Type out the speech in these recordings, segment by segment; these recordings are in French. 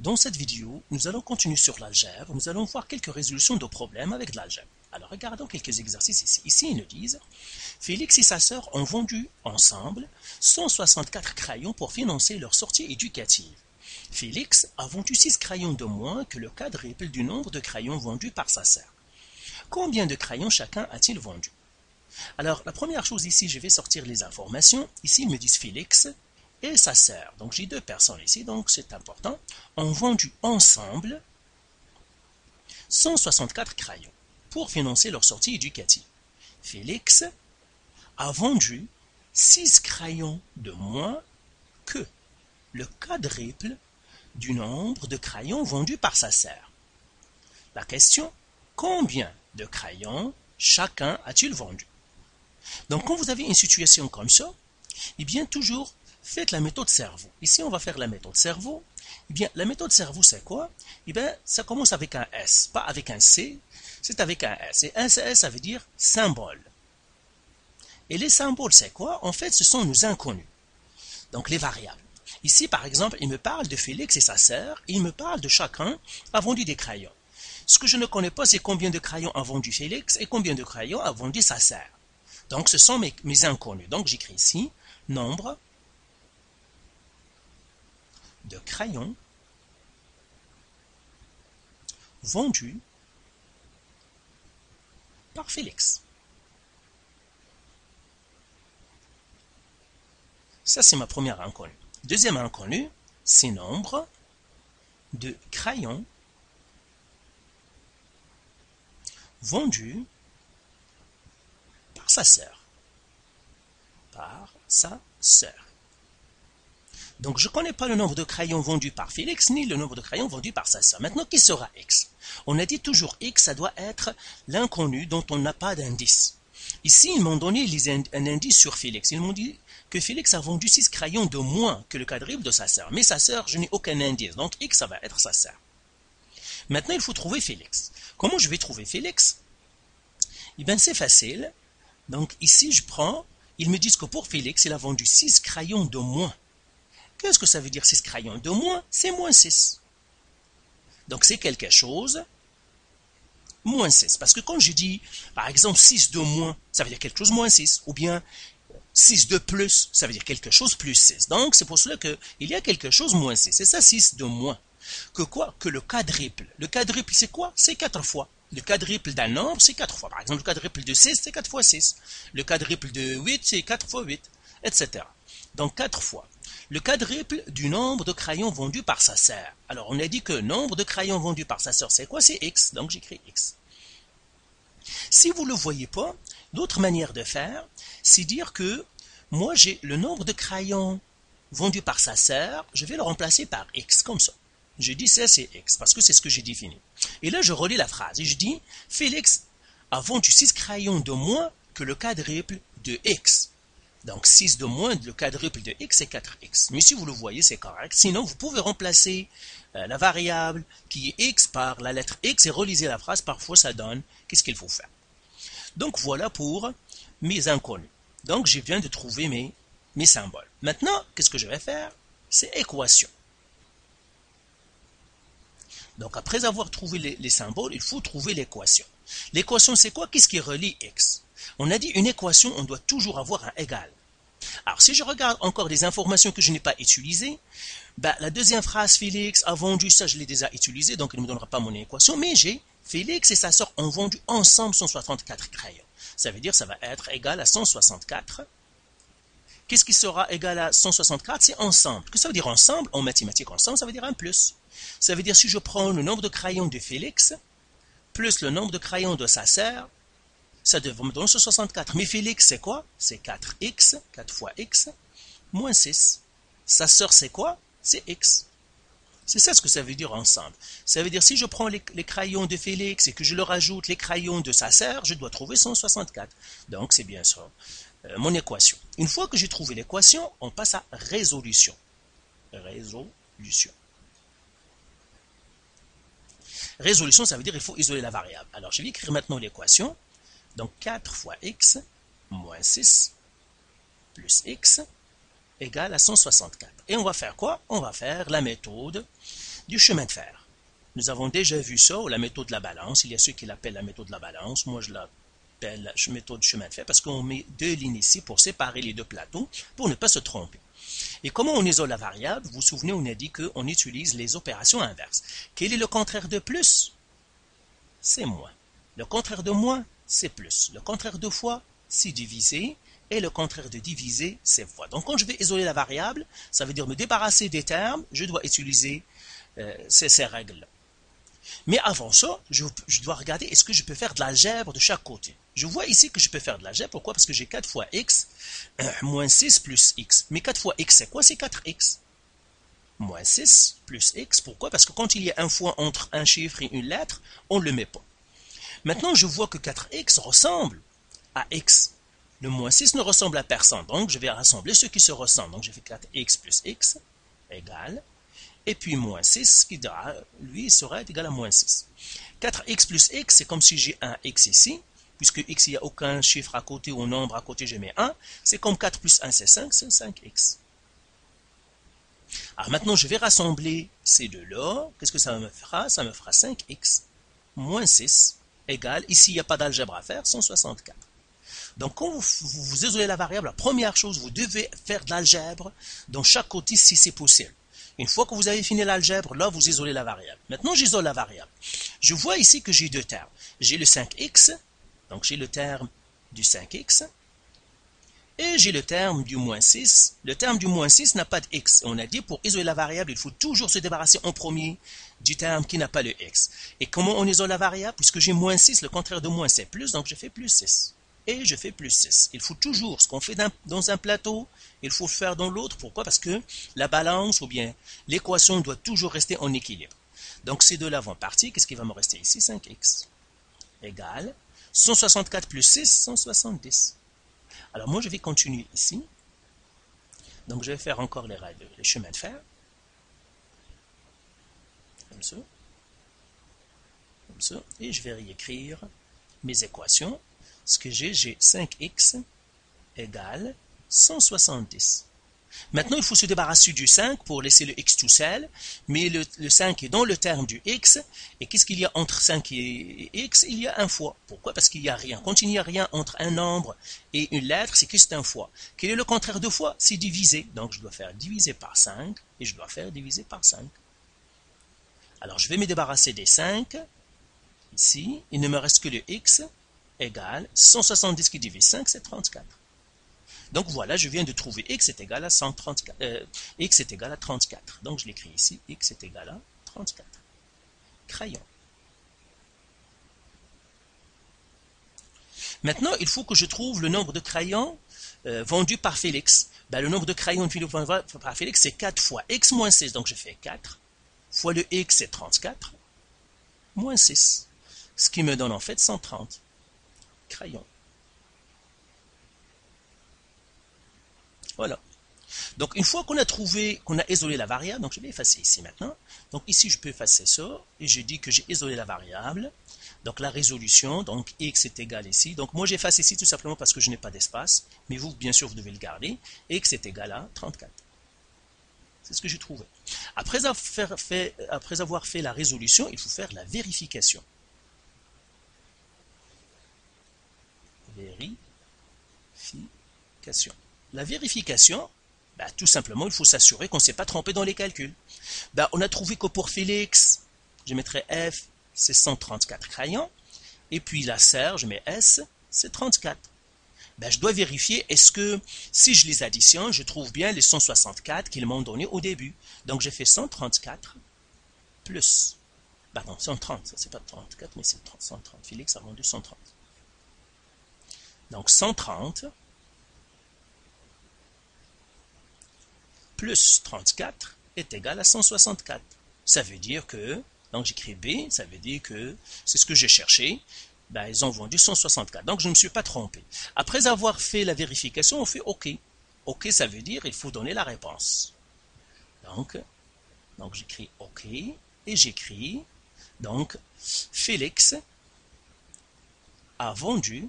Dans cette vidéo, nous allons continuer sur l'algèbre. Nous allons voir quelques résolutions de problèmes avec de l'algèbre. Alors, regardons quelques exercices ici. Ici, ils nous disent Félix et sa sœur ont vendu ensemble 164 crayons pour financer leur sortie éducative. Félix a vendu 6 crayons de moins que le quadruple du nombre de crayons vendus par sa sœur. Combien de crayons chacun a-t-il vendu? Alors, la première chose ici, je vais sortir les informations. Ici, ils me disent Félix et sa sœur. Donc, j'ai deux personnes ici, donc c'est important. Ont vendu ensemble 164 crayons pour financer leur sortie éducative. Félix a vendu 6 crayons de moins que le quadruple du nombre de crayons vendus par sa sœur. La question, combien de crayons chacun a-t-il vendu? Donc, quand vous avez une situation comme ça, eh bien, toujours faites la méthode cerveau. Ici, on va faire la méthode cerveau. Eh bien, la méthode cerveau, c'est quoi? Eh bien, ça commence avec un S, pas avec un C, c'est avec un S. Et un S, ça veut dire symbole. Et les symboles, c'est quoi? En fait, ce sont nos inconnus. Donc, les variables. Ici, par exemple, il me parle de Félix et sa sœur, et il me parle de chacun a vendu des crayons. Ce que je ne connais pas, c'est combien de crayons a vendu Félix et combien de crayons a vendu sa sœur. Donc, ce sont mes inconnus. Donc, j'écris ici, nombre de crayons vendus par Félix. Ça, c'est ma première inconnue. Deuxième inconnue, c'est nombre de crayons vendus par sa sœur. Par sa sœur. Donc, je ne connais pas le nombre de crayons vendus par Félix, ni le nombre de crayons vendus par sa sœur. Maintenant, qui sera X? On a dit toujours X, ça doit être l'inconnu dont on n'a pas d'indice. Ici, ils m'ont donné un indice sur Félix. Ils m'ont dit que Félix a vendu 6 crayons de moins que le quadruple de sa sœur. Mais sa sœur, je n'ai aucun indice. Donc, X, ça va être sa sœur. Maintenant, il faut trouver Félix. Comment je vais trouver Félix? Eh bien, c'est facile. Donc, ici, je prends, ils me disent que pour Félix, il a vendu 6 crayons de moins. Qu'est-ce que ça veut dire 6 crayons de moins? C'est moins 6. Donc, c'est quelque chose, moins 6. Parce que quand je dis, par exemple, 6 de moins, ça veut dire quelque chose moins 6. Ou bien 6 de plus, ça veut dire quelque chose plus 6. Donc, c'est pour cela qu'il y a quelque chose moins 6. C'est ça, 6 de moins. Que quoi? Que le quadruple. Le quadruple, c'est quoi? C'est 4 fois. Le quadruple d'un nombre, c'est 4 fois. Par exemple, le quadruple de 6, c'est 4 fois 6. Le quadruple de 8, c'est 4 fois 8, etc. Donc, 4 fois. Le quadruple du nombre de crayons vendus par sa sœur. Alors, on a dit que le nombre de crayons vendus par sa sœur, c'est quoi? C'est X. Donc, j'écris X. Si vous ne le voyez pas, l'autre manière de faire, c'est dire que moi, j'ai le nombre de crayons vendus par sa sœur, je vais le remplacer par X, comme ça. Je dis ça, c'est X, parce que c'est ce que j'ai défini. Et là, je relis la phrase, et je dis, Félix a vendu 6 crayons de moins que le quadruple de X. Donc, 6 de moins, le quadruple de X, c'est 4X. Mais si vous le voyez, c'est correct. Sinon, vous pouvez remplacer la variable qui est X par la lettre X et relisez la phrase. Parfois, ça donne qu'est-ce qu'il faut faire. Donc, voilà pour mes inconnus. Donc, je viens de trouver mes symboles. Maintenant, qu'est-ce que je vais faire? C'est équation. Donc, après avoir trouvé les symboles, il faut trouver l'équation. L'équation, c'est quoi? Qu'est-ce qui relie X? On a dit une équation, on doit toujours avoir un égal. Alors, si je regarde encore des informations que je n'ai pas utilisées, la deuxième phrase, Félix a vendu, ça je l'ai déjà utilisé, donc il ne me donnera pas mon équation, mais j'ai Félix et sa sœur ont vendu ensemble 164 crayons. Ça veut dire que ça va être égal à 164. Qu'est-ce qui sera égal à 164? C'est ensemble. Qu'est-ce que ça veut dire ensemble? En mathématiques, ensemble, ça veut dire un plus. Ça veut dire si je prends le nombre de crayons de Félix, plus le nombre de crayons de sa sœur, ça devrait me donner 64. Mais Félix, c'est quoi? C'est 4x, 4 fois x, moins 6. Sa sœur, c'est quoi? C'est x. C'est ça ce que ça veut dire ensemble. Ça veut dire si je prends les crayons de Félix et que je leur ajoute les crayons de sa sœur, je dois trouver 164. Donc, c'est bien ça, mon équation. Une fois que j'ai trouvé l'équation, on passe à résolution. Résolution, ça veut dire qu'il faut isoler la variable. Alors, je vais écrire maintenant l'équation. Donc, 4 fois x moins 6 plus x égale à 164. Et on va faire quoi? On va faire la méthode du chemin de fer. Nous avons déjà vu ça, ou la méthode de la balance. Il y a ceux qui l'appellent la méthode de la balance. Moi, je l'appelle la méthode du chemin de fer parce qu'on met deux lignes ici pour séparer les deux plateaux pour ne pas se tromper. Et comment on isole la variable? Vous vous souvenez, on a dit qu'on utilise les opérations inverses. Quel est le contraire de plus? C'est moins. Le contraire de moins, c'est plus. Le contraire de fois, c'est divisé. Et le contraire de diviser, c'est fois. Donc, quand je vais isoler la variable, ça veut dire me débarrasser des termes, je dois utiliser ces règles-là. Mais avant ça, je dois regarder est-ce que je peux faire de l'algèbre de chaque côté. Je vois ici que je peux faire de l'algèbre. Pourquoi? Parce que j'ai 4 fois x moins 6 plus x. Mais 4 fois x, c'est quoi? C'est 4x. Moins 6 plus x. Pourquoi? Parce que quand il y a un fois entre un chiffre et une lettre, on ne le met pas. Maintenant, je vois que 4x ressemble à x. Le moins 6 ne ressemble à personne. Donc, je vais rassembler ceux qui se ressemblent. Donc, j'ai fait 4x plus x égale. Et puis moins 6, qui lui sera égal à moins 6. 4x plus x, c'est comme si j'ai un x ici. Puisque x, il n'y a aucun chiffre à côté ou nombre à côté, je mets 1. C'est comme 4 plus 1, c'est 5, c'est 5x. Alors maintenant, je vais rassembler ces deux-là. Qu'est-ce que ça me fera? Ça me fera 5x moins 6 égale, ici, il n'y a pas d'algèbre à faire, 164. Donc, quand vous isolez la variable, la première chose, vous devez faire de l'algèbre dans chaque côté si c'est possible. Une fois que vous avez fini l'algèbre, là, vous isolez la variable. Maintenant, j'isole la variable. Je vois ici que j'ai deux termes. J'ai le 5x, donc j'ai le terme du 5x, et j'ai le terme du moins 6. Le terme du moins 6 n'a pas de x. On a dit pour isoler la variable, il faut toujours se débarrasser en premier du terme qui n'a pas le x. Et comment on isole la variable? Puisque j'ai moins 6, le contraire de moins c'est plus, donc je fais plus 6. Et je fais plus 6. Il faut toujours, ce qu'on fait dans un plateau, il faut le faire dans l'autre. Pourquoi? Parce que la balance ou bien l'équation doit toujours rester en équilibre. Donc ces deux-là vont partir. Qu'est-ce qui va me rester ici? 5x égale 164 plus 6, 170. Alors moi je vais continuer ici. Donc je vais faire encore les chemins de fer. Comme ça. Comme ça. Et je vais réécrire mes équations. Ce que j'ai 5x égale 170. Maintenant, il faut se débarrasser du 5 pour laisser le x tout seul, mais le 5 est dans le terme du x, et qu'est-ce qu'il y a entre 5 et x? Il y a un fois. Pourquoi? Parce qu'il n'y a rien. Quand il n'y a rien entre un nombre et une lettre, c'est que c'est un fois. Quel est le contraire de fois? C'est diviser. Donc, je dois faire diviser par 5, et je dois faire diviser par 5. Alors, je vais me débarrasser des 5. Ici, il ne me reste que le x égale 170 qui divise 5, c'est 34. Donc voilà, je viens de trouver x est égal à 134. X est égal à 34. Donc je l'écris ici, x est égal à 34. Crayon. Maintenant, il faut que je trouve le nombre de crayons vendus par Félix. Ben, le nombre de crayons vendus par Félix, c'est 4 fois x moins 6. Donc je fais 4 fois le x, c'est 34, moins 6. Ce qui me donne en fait 130 crayons. Voilà. Donc, une fois qu'on a trouvé, qu'on a isolé la variable, donc je vais effacer ici maintenant. Donc, ici, je peux effacer ça, et je dis que j'ai isolé la variable. Donc, la résolution, donc x est égal ici. Donc, moi, j'efface ici tout simplement parce que je n'ai pas d'espace. Mais vous, bien sûr, vous devez le garder. X est égal à 34. C'est ce que j'ai trouvé. Après avoir fait la résolution, il faut faire la vérification. Vérification. La vérification, bah, tout simplement, il faut s'assurer qu'on ne s'est pas trompé dans les calculs. Bah, on a trouvé que pour Félix, je mettrai F, c'est 134 crayons. Et puis la serre, je mets S, c'est 34. Bah, je dois vérifier, est-ce que si je les additionne, je trouve bien les 164 qu'ils m'ont donné au début. Donc j'ai fait 134 plus. Bah non, 130, c'est pas 34, mais c'est 130. Félix a vendu 130. Donc 130 plus 34 est égal à 164. Ça veut dire que, donc j'écris B, ça veut dire que c'est ce que j'ai cherché, ben, ils ont vendu 164. Donc je ne me suis pas trompé. Après avoir fait la vérification, on fait OK. OK, ça veut dire il faut donner la réponse. Donc j'écris OK et j'écris, donc Félix a vendu,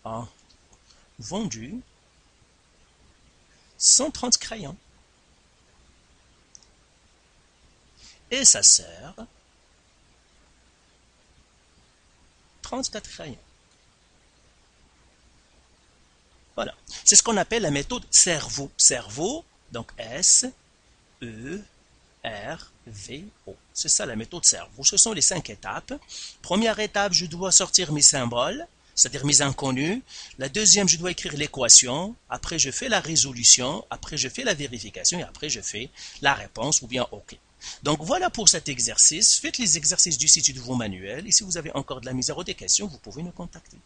a vendu 130 crayons. et sa sœur 34 crayons. Voilà. C'est ce qu'on appelle la méthode cerveau. Cerveau, donc S, E, R, V, O. C'est ça la méthode cerveau. Ce sont les 5 étapes. Première étape, je dois sortir mes symboles, c'est-à-dire mes inconnus. La deuxième, je dois écrire l'équation. Après, je fais la résolution. Après, je fais la vérification. Et après, je fais la réponse ou bien OK. Donc, voilà pour cet exercice. Faites les exercices du site de vos manuels. Et si vous avez encore de la misère ou des questions, vous pouvez nous contacter.